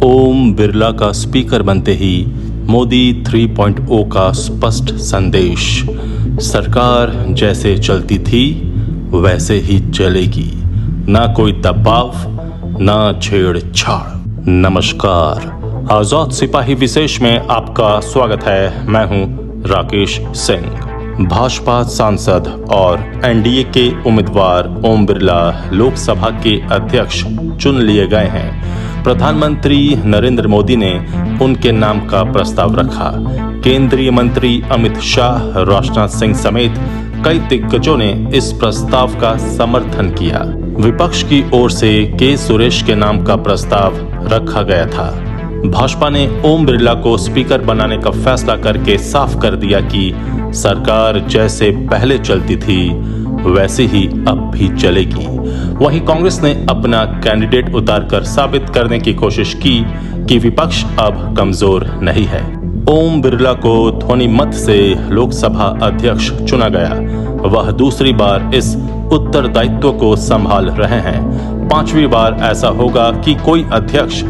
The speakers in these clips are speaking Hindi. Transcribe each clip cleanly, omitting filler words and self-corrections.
ओम बिरला का स्पीकर बनते ही मोदी 3.0 का स्पष्ट संदेश। सरकार जैसे चलती थी वैसे ही चलेगी, ना कोई दबाव ना छेड़छाड़। नमस्कार, आजाद सिपाही विशेष में आपका स्वागत है। मैं हूं राकेश सिंह। भाजपा सांसद और एनडीए के उम्मीदवार ओम बिरला लोकसभा के अध्यक्ष चुन लिए गए हैं। प्रधानमंत्री नरेंद्र मोदी ने उनके नाम का प्रस्ताव रखा। केंद्रीय मंत्री अमित शाह, राजनाथ सिंह समेत कई दिग्गजों ने इस प्रस्ताव का समर्थन किया। विपक्ष की ओर से के सुरेश के नाम का प्रस्ताव रखा गया था। भाजपा ने ओम बिरला को स्पीकर बनाने का फैसला करके साफ कर दिया कि सरकार जैसे पहले चलती थी वैसे ही अब भी चलेगी। वहीं कांग्रेस ने अपना कैंडिडेट उतारकर साबित करने की कोशिश की कि विपक्ष अब कमजोर नहीं है। ओम बिरला को ध्वनि मत से लोकसभा अध्यक्ष चुना गया। वह दूसरी बार इस उत्तरदायित्व को संभाल रहे हैं। 5वीं बार ऐसा होगा कि कोई अध्यक्ष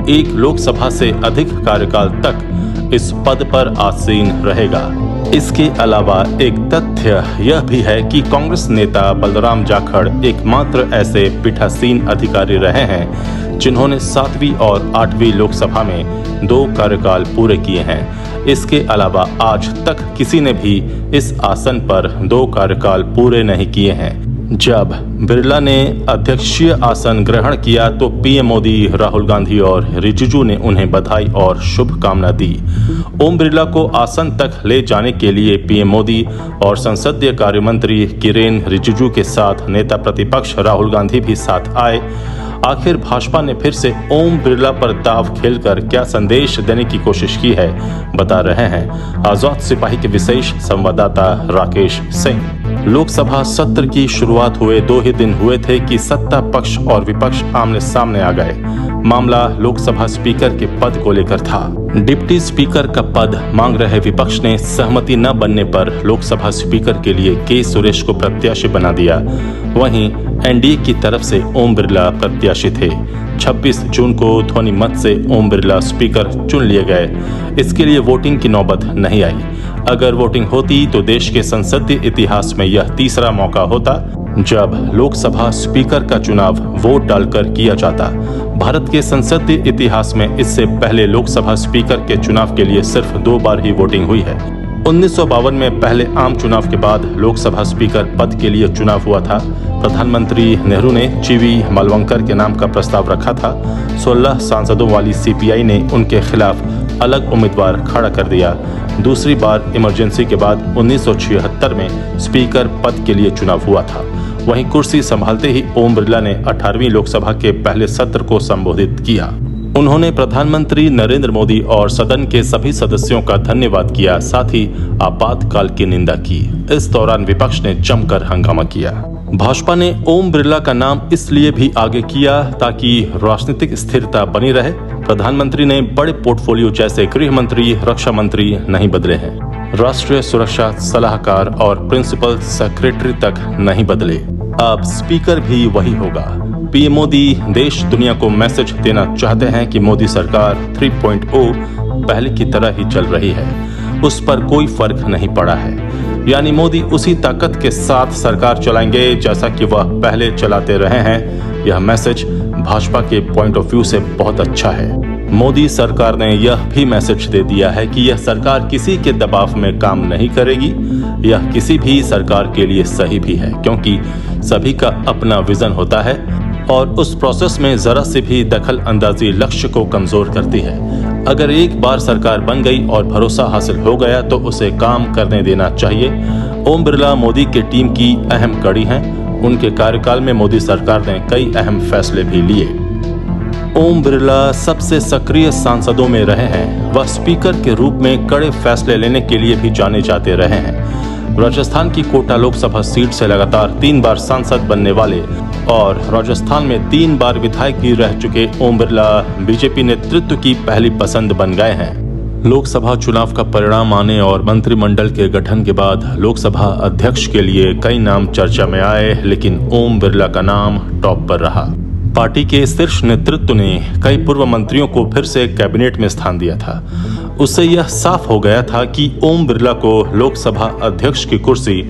एक लोकसभा से अधिक कार्यकाल तक इस पद पर आसीन रहेगा। इसके अलावा एक तथ्य यह भी है कि कांग्रेस नेता बलराम जाखड़ एकमात्र ऐसे पीठासीन अधिकारी रहे हैं जिन्होंने 7वीं और 8वीं लोकसभा में 2 कार्यकाल पूरे किए हैं। इसके अलावा आज तक किसी ने भी इस आसन पर 2 कार्यकाल पूरे नहीं किए हैं। जब बिरला ने अध्यक्षीय आसन ग्रहण किया तो पीएम मोदी, राहुल गांधी और रिजिजू ने उन्हें बधाई और शुभकामना दी। ओम बिरला को आसन तक ले जाने के लिए पीएम मोदी और संसदीय कार्य मंत्री किरेन रिजिजू के साथ नेता प्रतिपक्ष राहुल गांधी भी साथ आए। आखिर भाजपा ने फिर से ओम बिरला पर दाव खेलकर क्या संदेश देने की कोशिश की है, बता रहे हैं आजाद सिपाही के विशेष संवाददाता राकेश सिंह। लोकसभा सत्र की शुरुआत हुए 2 ही दिन हुए थे कि सत्ता पक्ष और विपक्ष आमने सामने आ गए। मामला लोकसभा स्पीकर के पद को लेकर था। डिप्टी स्पीकर का पद मांग रहे विपक्ष ने सहमति न बनने पर लोकसभा स्पीकर के लिए के सुरेश को प्रत्याशी बना दिया। वहीं एनडीए की तरफ से ओम बिरला प्रत्याशी थे। 26 जून को ध्वनि मत से ओम बिरला स्पीकर चुन लिए गए। इसके लिए वोटिंग की नौबत नहीं आई। अगर वोटिंग होती तो देश के संसदीय इतिहास में यह तीसरा मौका होता जब लोकसभा स्पीकर का चुनाव वोट डालकर किया जाता। भारत के संसदीय इतिहास में इससे पहले लोकसभा स्पीकर के चुनाव के लिए सिर्फ 2 बार ही वोटिंग हुई है। 1952 में पहले आम चुनाव के बाद लोकसभा स्पीकर पद के लिए चुनाव हुआ था। प्रधानमंत्री नेहरू ने जीवी मालवंकर के नाम का प्रस्ताव रखा था। 16 सांसदों वाली सीपीआई ने उनके खिलाफ अलग उम्मीदवार खड़ा कर दिया। दूसरी बार इमरजेंसी के बाद 1976 में स्पीकर पद के लिए चुनाव हुआ था। वहीं कुर्सी संभालते ही ओम बिरला ने 18वीं लोकसभा के पहले सत्र को संबोधित किया। उन्होंने प्रधानमंत्री नरेंद्र मोदी और सदन के सभी सदस्यों का धन्यवाद किया, साथ ही आपातकाल की निंदा की। इस दौरान विपक्ष ने जमकर हंगामा किया। भाजपा ने ओम बिरला का नाम इसलिए भी आगे किया ताकि राजनीतिक स्थिरता बनी रहे। प्रधानमंत्री ने बड़े पोर्टफोलियो जैसे गृह मंत्री, रक्षा मंत्री नहीं बदले हैं। राष्ट्रीय सुरक्षा सलाहकार और प्रिंसिपल सेक्रेटरी तक नहीं बदले। अब स्पीकर भी वही होगा। पीएम मोदी देश दुनिया को मैसेज देना चाहते हैं कि मोदी सरकार 3.0 पहले की तरह ही चल रही है। उस पर कोई फर्क नहीं पड़ा है। यानी मोदी उसी ताकत के साथ सरकार चलाएंगे जैसा कि वह पहले चलाते रहे हैं। यह मैसेज भाजपा के पॉइंट ऑफ व्यू से बहुत अच्छा है। मोदी सरकार ने यह भी मैसेज दे दिया है कि यह सरकार किसी के दबाव में काम नहीं करेगी। यह किसी भी सरकार के लिए सही भी है, क्योंकि सभी का अपना विजन होता है और उस प्रोसेस में जरा से भी दखल अंदाजी लक्ष्य को कमजोर करती है। अगर एक बार सरकार बन गई और भरोसा हासिल हो गया तो उसे काम करने देना चाहिए। ओम बिरला मोदी के टीम की अहम कड़ी हैं। उनके कार्यकाल में मोदी सरकार ने कई अहम फैसले भी लिए। ओम बिरला सबसे सक्रिय सांसदों में रहे हैं। वह स्पीकर के रूप में कड़े फैसले लेने के लिए भी जाने जाते रहे हैं। राजस्थान की कोटा लोकसभा सीट से लगातार 3 बार सांसद बनने वाले और राजस्थान में 3 बार विधायक भी रह चुके ओम बिरला बीजेपी नेतृत्व की पहली पसंद बन गए हैं। लोकसभा चुनाव का परिणाम आने और मंत्रिमंडल के गठन के बाद लोकसभा अध्यक्ष के लिए कई नाम चर्चा में आए, लेकिन ओम बिरला का नाम टॉप पर रहा। पार्टी के शीर्ष नेतृत्व ने कई पूर्व मंत्रियों को फिर से कैबिनेट में स्थान दिया था। उससे यह साफ हो गया था कि ओम बिरला को लोकसभा अध्यक्ष की कुर्सी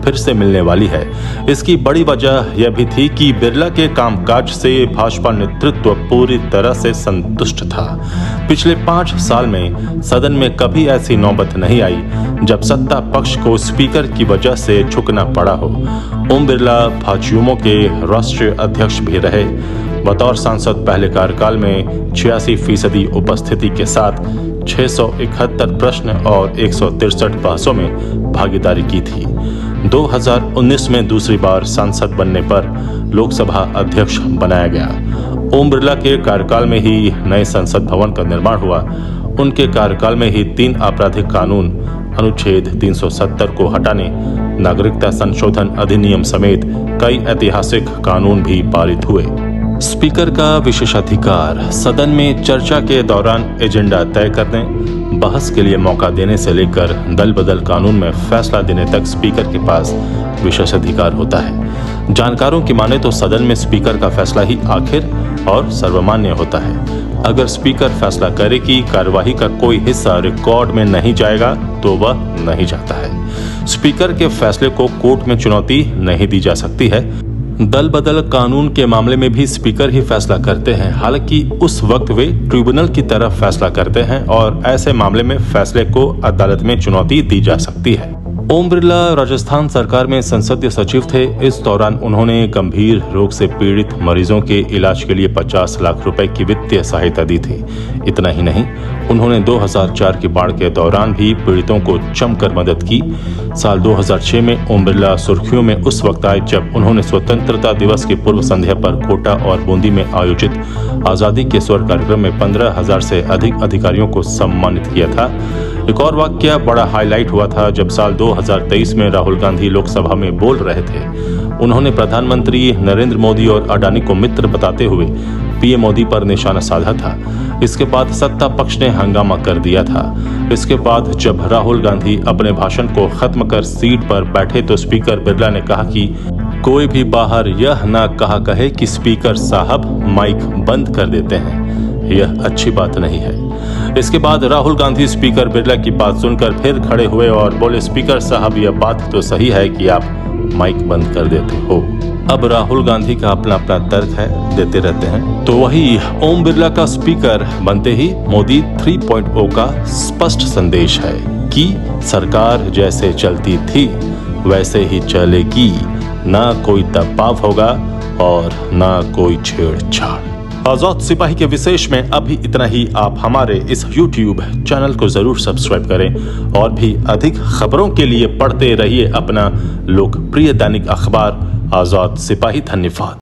फिर से मिलने वाली है। इसकी बड़ी वजह यह भी थी कि बिरला के कामकाज से भाजपा नेतृत्व पूरी तरह से संतुष्ट था। पिछले 5 साल में सदन में कभी ऐसी नौबत नहीं आई जब सत्ता पक्ष को स्पीकर की वजह से झुकना पड़ा हो। ओम बिरला भाजयुमो के राष्ट्रीय अध्यक्ष भी रहे। बतौर सांसद पहले कार्यकाल में 86% उपस्थिति के साथ 671 प्रश्न और 163 बहसों में भागीदारी की थी। 2019 में दूसरी बार सांसद बनने पर लोकसभा अध्यक्ष बनाया गया। ओम बिरला के कार्यकाल में ही नए संसद भवन का निर्माण हुआ। उनके कार्यकाल में ही 3 आपराधिक कानून, अनुच्छेद 370 को हटाने, नागरिकता संशोधन अधिनियम समेत कई ऐतिहासिक कानून भी पारित हुए। स्पीकर का विशेषाधिकार सदन में चर्चा के दौरान एजेंडा तय करने, बहस के लिए मौका देने से लेकर दल बदल कानून में फैसला देने तक स्पीकर के पास विशेषाधिकार होता है। जानकारों की माने तो सदन में स्पीकर का फैसला ही आखिर और सर्वमान्य होता है। अगर स्पीकर फैसला करे कि कार्यवाही का कोई हिस्सा रिकॉर्ड में नहीं जाएगा तो वह नहीं जाता है। स्पीकर के फैसले को कोर्ट में चुनौती नहीं दी जा सकती है। दल बदल कानून के मामले में भी स्पीकर ही फैसला करते हैं। हालांकि उस वक्त वे ट्रिब्यूनल की तरफ फैसला करते हैं और ऐसे मामले में फैसले को अदालत में चुनौती दी जा सकती है। ओम बिरला राजस्थान सरकार में संसदीय सचिव थे। इस दौरान उन्होंने गंभीर रोग से पीड़ित मरीजों के इलाज के लिए 50 लाख रुपए की वित्तीय सहायता दी थी। इतना ही नहीं, उन्होंने 2004 की बाढ़ के दौरान भी पीड़ितों को जमकर मदद की। साल 2006 में ओम बिरला सुर्खियों में उस वक्त आए जब उन्होंने स्वतंत्रता दिवस की पूर्व संध्या पर कोटा और बूंदी में आयोजित आजादी के स्वर कार्यक्रम में 15,000 से अधिक अधिकारियों को सम्मानित किया था। एक और वाकया बड़ा हाईलाइट हुआ था जब साल 2023 में राहुल गांधी लोकसभा में बोल रहे थे। उन्होंने प्रधानमंत्री नरेंद्र मोदी और अडानी को मित्र बताते हुए पीएम मोदी पर निशाना साधा था। इसके बाद सत्ता पक्ष ने हंगामा कर दिया था। इसके बाद जब राहुल गांधी अपने भाषण को खत्म कर सीट पर बैठे तो स्पीकर बिरला ने कहा कि कोई भी बाहर यह ना कहा कहे कि स्पीकर साहब माइक बंद कर देते हैं, यह अच्छी बात नहीं है। इसके बाद राहुल गांधी स्पीकर बिरला की बात सुनकर फिर खड़े हुए और बोले, स्पीकर साहब यह बात तो सही है कि आप माइक बंद कर देते हो। अब राहुल गांधी का अपना अपना तर्क है, देते रहते हैं। तो वही ओम बिरला का स्पीकर बनते ही मोदी 3.0 का स्पष्ट संदेश है कि सरकार जैसे चलती थी वैसे ही चलेगी, ना कोई दबाव होगा और ना कोई छेड़छाड़। आजाद सिपाही के विशेष में अभी इतना ही। आप हमारे इस YouTube चैनल को जरूर सब्सक्राइब करें और भी अधिक खबरों के लिए पढ़ते रहिए अपना लोकप्रिय दैनिक अखबार आजाद सिपाही। धन्यवाद।